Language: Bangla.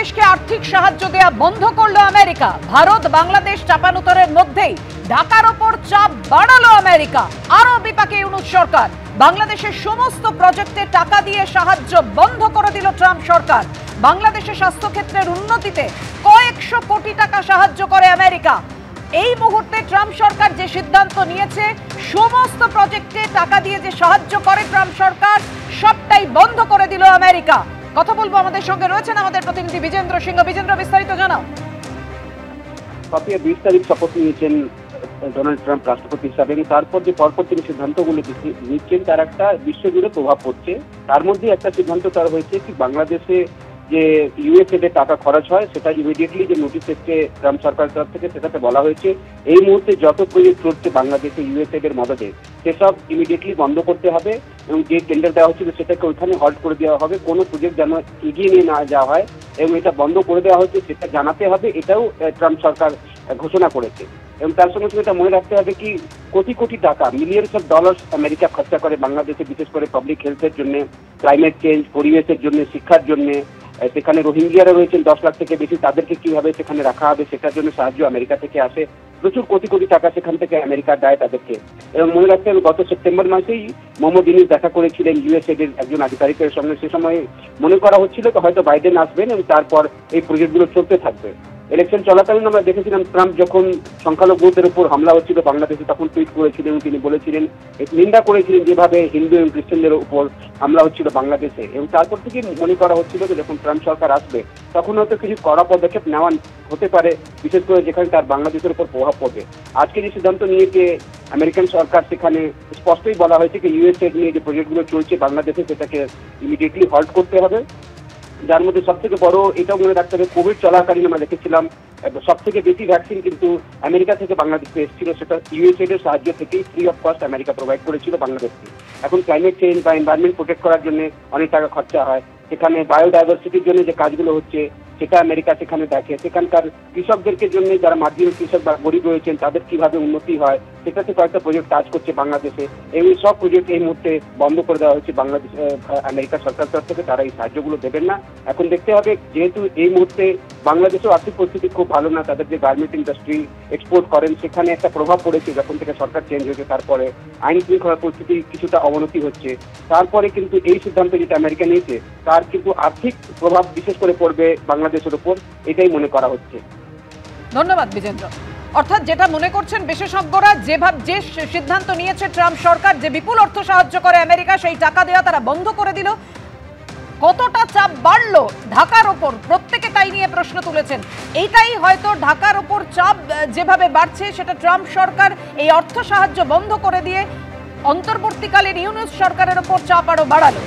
বাংলাদেশকে আর্থিক সাহায্য দেয়া বন্ধ করলো আমেরিকা। ভারত বাংলাদেশ চাপানুতরের মধ্যেই ঢাকার ওপর চাপ বাড়ালো আমেরিকা। আরো বিপাকে ইউনূস সরকার। বাংলাদেশের সমস্ত প্রজেক্টে টাকা দিয়ে সাহায্য বন্ধ করে দিল ট্রাম্প সরকার। বাংলাদেশের স্বাস্থ্য ক্ষেত্রের উন্নতিতে কয়েকশো কোটি টাকা সাহায্য করে আমেরিকা। এই মুহূর্তে ট্রাম্প সরকার যে সিদ্ধান্ত নিয়েছে, সমস্ত প্রজেক্টে টাকা দিয়ে যে সাহায্য করে ট্রাম্প সরকার, সবটাই বন্ধ করে দিল আমেরিকা। কথা বলবো, আমাদের সঙ্গে রয়েছেন আমাদের প্রতিনিধি বিজেন্দ্র সিংহ। বিজেন্দ্র, বিস্তারিত জানাও। 20 তারিখ শপথ নিয়েছেন ডোনাল্ড ট্রাম্প রাষ্ট্রপতি হিসাবে, এবং তারপর যে পরপর তিনি সিদ্ধান্তগুলো নিচ্ছেন তার একটা বিশ্বজুড়ে প্রভাব পড়ছে। তার মধ্যে একটা সিদ্ধান্ত তার হয়েছে কি, বাংলাদেশে যে ইউএসএড এর টাকা খরচ হয় সেটা ইমিডিয়েটলি যে নোটিশ এসছে ট্রাম্প সরকারের তরফ থেকে, সেটাতে বলা হয়েছে এই মুহূর্তে যত প্রজেক্ট চলছে বাংলাদেশে ইউএসএড এর মদদে সেসব ইমিডিয়েটলি বন্ধ করতে হবে, এবং যে টেন্ডার দেওয়া হচ্ছিল সেটাকে ওইখানে হল্ট করে দেওয়া হবে। কোনো প্রজেক্ট যেন এগিয়ে নিয়ে না যাওয়া হয়, এবং এটা বন্ধ করে দেওয়া হচ্ছে সেটা জানাতে হবে, এটাও ট্রাম্প সরকার ঘোষণা করেছে। এবং তার সঙ্গে সঙ্গে এটা মনে রাখতে হবে কি, কোটি কোটি টাকা, মিলিয়নস অফ ডলার্স আমেরিকা খরচা করে বাংলাদেশে, বিশেষ করে পাবলিক হেলথের জন্য, ক্লাইমেট চেঞ্জ, পরিবেশের জন্য, শিক্ষার জন্য। সেখানে রোহিঙ্গিয়ারা রয়েছেন 10 লাখ থেকে বেশি, তাদেরকে কিভাবে সেখানে রাখা হবে সেটার জন্য সাহায্য আমেরিকা থেকে আসে। প্রচুর কোটি কোটি টাকা সেখান থেকে আমেরিকা দেয় তাদেরকে। এবং মনে রাখতে হবে, গত সেপ্টেম্বর মাসেই মোহাম্মদ ইউনূস দেখা করেছিলেন ইউএসএড এর একজন আধিকারিকের সঙ্গে। সে সময় মনে করা হচ্ছিল তো হয়তো বাইডেন আসবেন এবং তারপর এই প্রজেক্টগুলো চলতে থাকবে। ইলেকশন চলাকালীন আমরা দেখেছিলাম ট্রাম্প যখন সংখ্যালঘুদের উপর হামলা হচ্ছিল বাংলাদেশে, তখন টুইট করেছিলেন, তিনি বলেছিলেন, নিন্দা করেছিলেন যেভাবে হিন্দু এবং খ্রিস্টানদের উপর হামলা হচ্ছিল বাংলাদেশে। এবং তারপর থেকে মনে করা হচ্ছিল যে যখন ট্রাম্প সরকার আসবে তখন হয়তো কিছু কড়া পদক্ষেপ নেওয়া হতে পারে, বিশেষ করে যেখানে তার বাংলাদেশের উপর প্রভাব পড়বে। আজকে যে সিদ্ধান্ত নিয়েছে আমেরিকান সরকার, সেখানে স্পষ্টই বলা হয়েছে যে ইউএসএড নিয়ে যে প্রজেক্টগুলো চলছে বাংলাদেশে সেটাকে ইমিডিয়েটলি হল্ট করতে হবে। যার মধ্যে সব থেকে বড় এটাও মনে রাখতে হবে, কোভিড চলাকালীন আমরা দেখেছিলাম সব থেকে বেশি ভ্যাকসিন কিন্তু আমেরিকা থেকে বাংলাদেশে এসেছিল, সেটা ইউএসএড এর সাহায্য থেকেই free of cost America provide করেছিল বাংলাদেশকে। এখন ক্লাইমেট চেঞ্জ বা এনভায়রনমেন্ট প্রোটেক্ট করার জন্য অনেক টাকা খরচা হয়। সেখানে বায়োডাইভার্সিটির জন্য যে কাজগুলো হচ্ছে সেটা আমেরিকা সেখানে দেখে। সেখানকার কৃষকদেরকে জন্য, যারা মার্জিনাল কৃষক বা গরিব রয়েছেন তাদের কিভাবে উন্নতি হয় সেটাতে কয়েকটা প্রজেক্ট কাজ করছে বাংলাদেশে। এই সব প্রজেক্ট এই মুহূর্তে বন্ধ করে দেওয়া হচ্ছে বাংলাদেশ আমেরিকা সরকার তরফ থেকে। তারা এই সাহায্যগুলো দেবেন না। এখন দেখতে হবে, যেহেতু এই মুহূর্তে বাংলাদেশের আর্থিক পরিস্থিতি খুব ভালো না, তাদের যে গার্মেন্ট ইন্ডাস্ট্রি এক্সপোর্ট করেন সেখানে একটা প্রভাব পড়েছে যখন থেকে সরকার চেঞ্জ হয়েছে। তারপরে আইন শৃঙ্খলা পরিস্থিতি কিছুটা অবনতি হচ্ছে। তারপরে কিন্তু এই সিদ্ধান্ত যেটা আমেরিকা নিয়েছে তার কিন্তু আর্থিক প্রভাব বিশেষ করে পড়বে বাংলাদেশের উপর, এটাই মনে করা হচ্ছে। ধন্যবাদ বিজেন্দ্র। অর্থাৎ যেটা মনে করছেন বিশেষজ্ঞরা, যে সিদ্ধান্ত নিয়েছে ট্রাম্প সরকার, যে বিপুল অর্থ সাহায্য করে আমেরিকা, সেই টাকা দেওয়া তারা বন্ধ করে দিল। কতটা চাপ বাড়লো ঢাকার ওপর, প্রত্যেকে তাই নিয়ে প্রশ্ন তুলেছেন। এইটাই হয়তো ঢাকার ওপর চাপ যেভাবে বাড়ছে, সেটা ট্রাম্প সরকার এই অর্থ সাহায্য বন্ধ করে দিয়ে অন্তর্বর্তীকালীন ইউনূস সরকারের ওপর চাপ আরো বাড়ালো।